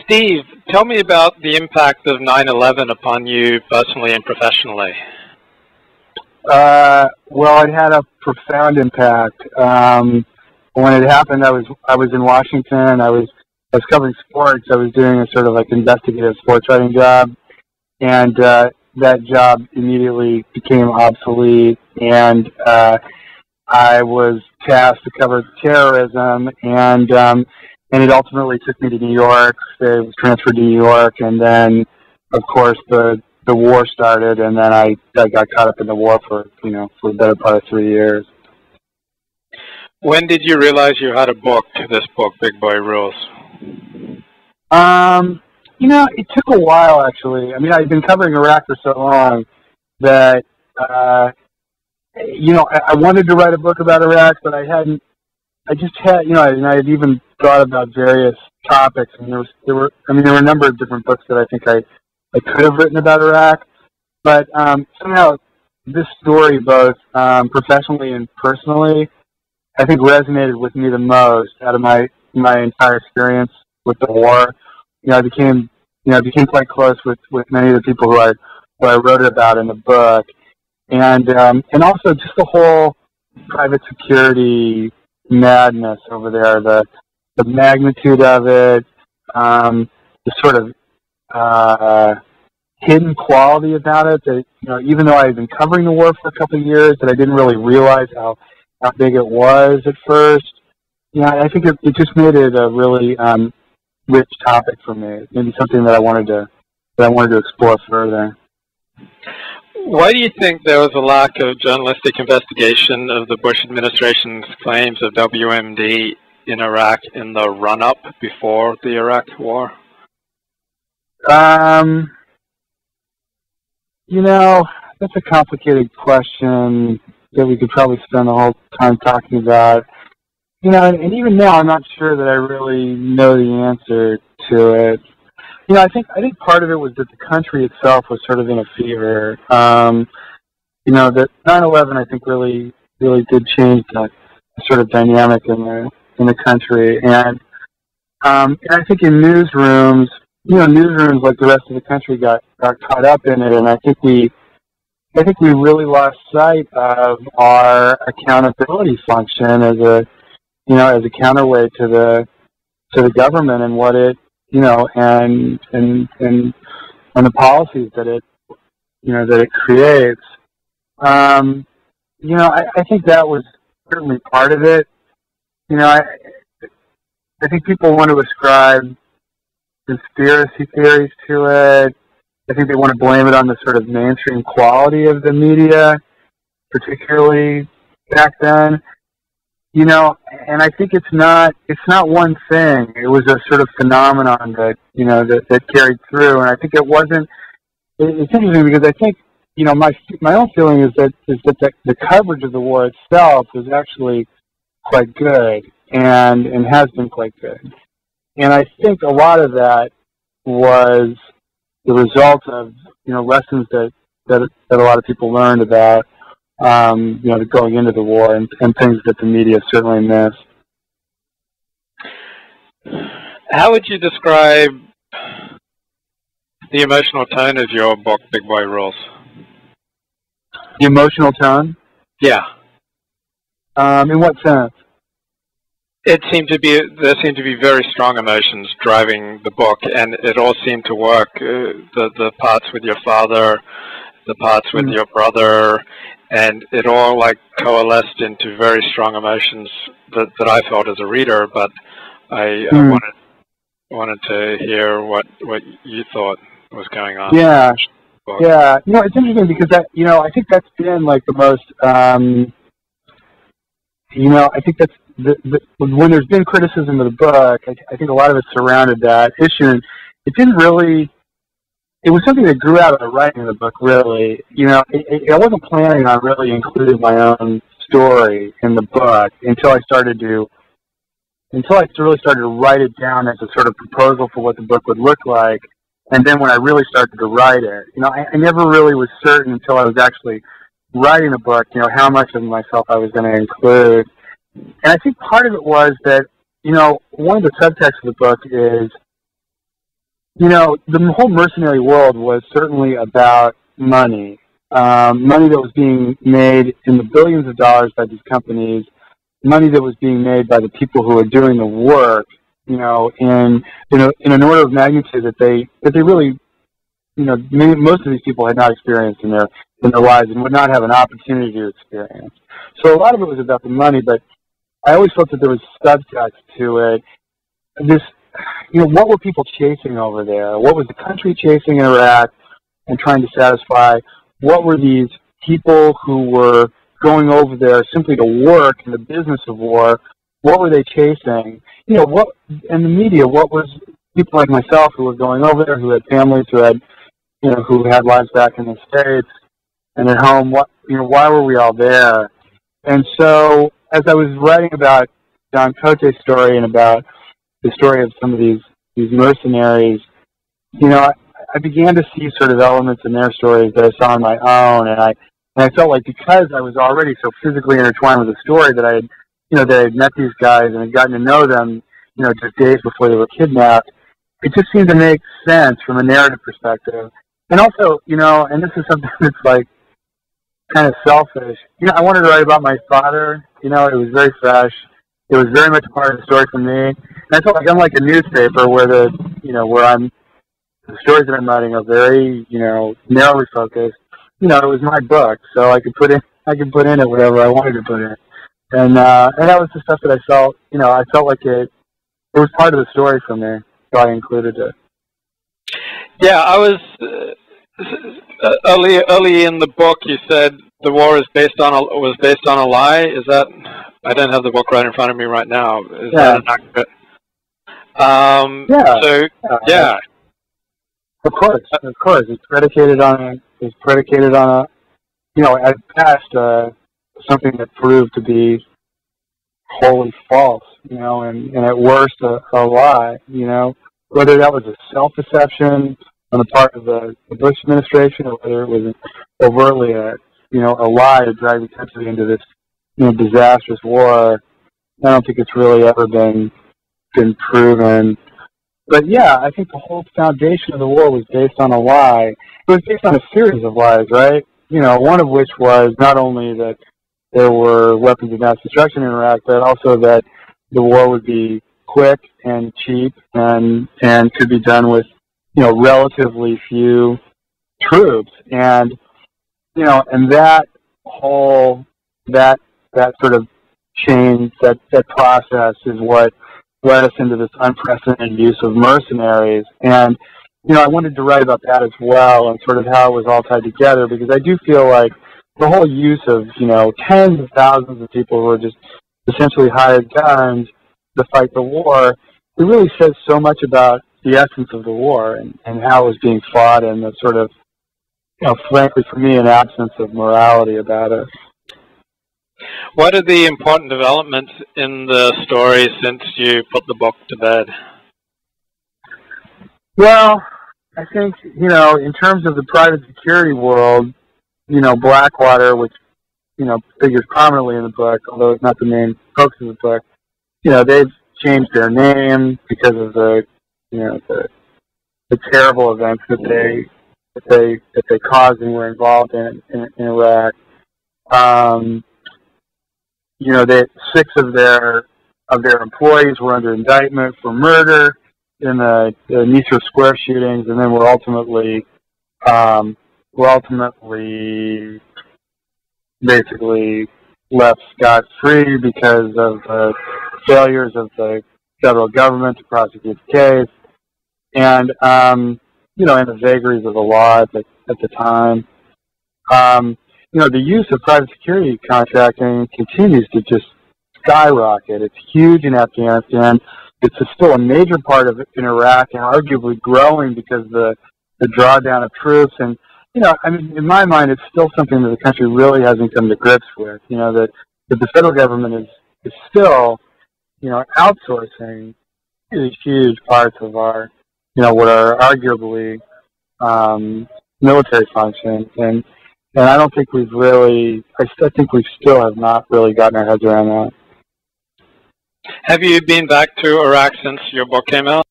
Steve, tell me about the impact of 9/11 upon you personally and professionally. Well, it had a profound impact. When it happened, I was in Washington. I was covering sports. I was doing a sort of like investigative sports writing job, and that job immediately became obsolete. And I was tasked to cover terrorism, and it ultimately took me to New York. I was transferred to New York, and then, of course, the war started, and then I got caught up in the war for the better part of 3 years. When did you realize you had a book, this book, Big Boy Rules? It took a while, actually. I mean, I'd been covering Iraq for so long that, I wanted to write a book about Iraq, but I just had, and I had even thought about various topics, and there were a number of different books that I think I could have written about Iraq, but somehow this story, both professionally and personally, I think resonated with me the most out of my entire experience with the war. I became quite close with many of the people who I wrote about in the book, and also just the whole private security madness over there, the magnitude of it, the sort of hidden quality about it that, even though I had been covering the war for a couple of years, that I didn't really realize how big it was at first. I think it just made it a really rich topic for me. Maybe something that I wanted to explore further. Why do you think there was a lack of journalistic investigation of the Bush administration's claims of WMD in Iraq in the run-up before the Iraq war? That's a complicated question that we could probably spend the whole time talking about. And even now, I'm not sure that I really know the answer to it. I think part of it was that the country itself was sort of in a fever. That 9/11, I think, really did change the sort of dynamic in the country. And I think in newsrooms, newsrooms like the rest of the country got caught up in it, and I think we really lost sight of our accountability function as a counterweight to the government and what it, and the policies that it creates. I think that was certainly part of it. I think people want to ascribe conspiracy theories to it. I think they want to blame it on the sort of mainstream quality of the media, particularly back then. And I think it's not one thing. It was a sort of phenomenon that, that carried through. And I think it's interesting because I think, my own feeling is that the coverage of the war itself was actually quite good and has been quite good. And I think a lot of that was the result of, lessons that a lot of people learned about, going into the war and things that the media certainly missed. How would you describe the emotional tone of your book, Big Boy Rules? The emotional tone? Yeah. In what sense? There seemed to be very strong emotions driving the book, and it all seemed to work. The parts with your father, the parts with your brother, and it all coalesced into very strong emotions that I felt as a reader. But I wanted to hear what you thought was going on. Yeah, yeah. It's interesting because I think that's been the most. I think that's when there's been criticism of the book. I think a lot of it surrounded that issue. And it didn't really. It was something that grew out of the writing of the book, really. I wasn't planning on really including my own story in the book until I really started to write it down as a sort of proposal for what the book would look like. And then when I really started to write it, I never really was certain until I was actually writing the book, how much of myself I was going to include. And I think part of it was that, one of the subtexts of the book is the whole mercenary world was certainly about money. Money that was being made in the billions of dollars by these companies, money that was being made by the people who were doing the work, in an order of magnitude that they really, most of these people had not experienced in their lives and would not have an opportunity to experience. So a lot of it was about the money, but I always felt that there was subtext to it. What were people chasing over there? What was the country chasing in Iraq and trying to satisfy? What were these people who were going over there simply to work in the business of war? What were they chasing? What in the media? What was people like myself who were going over there, who had families, who had lives back in the States and at home? Why were we all there? And so, as I was writing about Don Cote's story and about the story of some of these mercenaries, I began to see sort of elements in their stories that I saw on my own, and I felt like because I was already so physically intertwined with the story that I had met these guys and had gotten to know them, just days before they were kidnapped, it just seemed to make sense from a narrative perspective. And also, and this is something that's like kind of selfish. I wanted to write about my father. It was very fresh. It was very much a part of the story for me. And I felt like I'm like a newspaper where the stories that I'm writing are very, narrowly focused. It was my book, so I could put in it whatever I wanted to put in. And that was the stuff that I felt, I felt like it was part of the story for me, so I included it. Yeah, I was early in the book. You said the war was based on a lie. Is that? I don't have the book right in front of me right now. Is that an accurate? Yeah. So yeah. Of course. It's predicated on at best something that proved to be wholly false, and at worst a lie, whether that was a self-deception on the part of the Bush administration or whether it was overtly a lie to drag the country into this, disastrous war. I don't think it's really ever been proven. But yeah, I think the whole foundation of the war was based on a lie. It was based on a series of lies, right? One of which was not only that there were weapons of mass destruction in Iraq, but also that the war would be quick and cheap and could be done with, relatively few troops. And, and that whole, that sort of chain, that process is what led us into this unprecedented use of mercenaries. And, I wanted to write about that as well and sort of how it was all tied together, because I do feel like the whole use of, tens of thousands of people who are just essentially hired guns to fight the war, it really says so much about the essence of the war and how it was being fought, and the sort of, frankly for me, an absence of morality about it. What are the important developments in the story since you put the book to bed? Well, I think, in terms of the private security world, Blackwater, which, figures prominently in the book, although it's not the main focus of the book, they've changed their name because of the the terrible events that they caused and were involved in Iraq. That 6 of their employees were under indictment for murder in the Nicer Square shootings, and then were ultimately basically left scot-free because of the failures of the federal government to prosecute the case, and and the vagaries of the law at the time. The use of private security contracting continues to just skyrocket. It's huge in Afghanistan. It's still a major part of it in Iraq, and arguably growing because the drawdown of troops. And, in my mind, it's still something that the country really hasn't come to grips with. That the federal government is still, outsourcing really huge parts of our, what are arguably military functions. And I don't think we've really, I think we still have not really gotten our heads around that. Have you been back to Iraq since your book came out?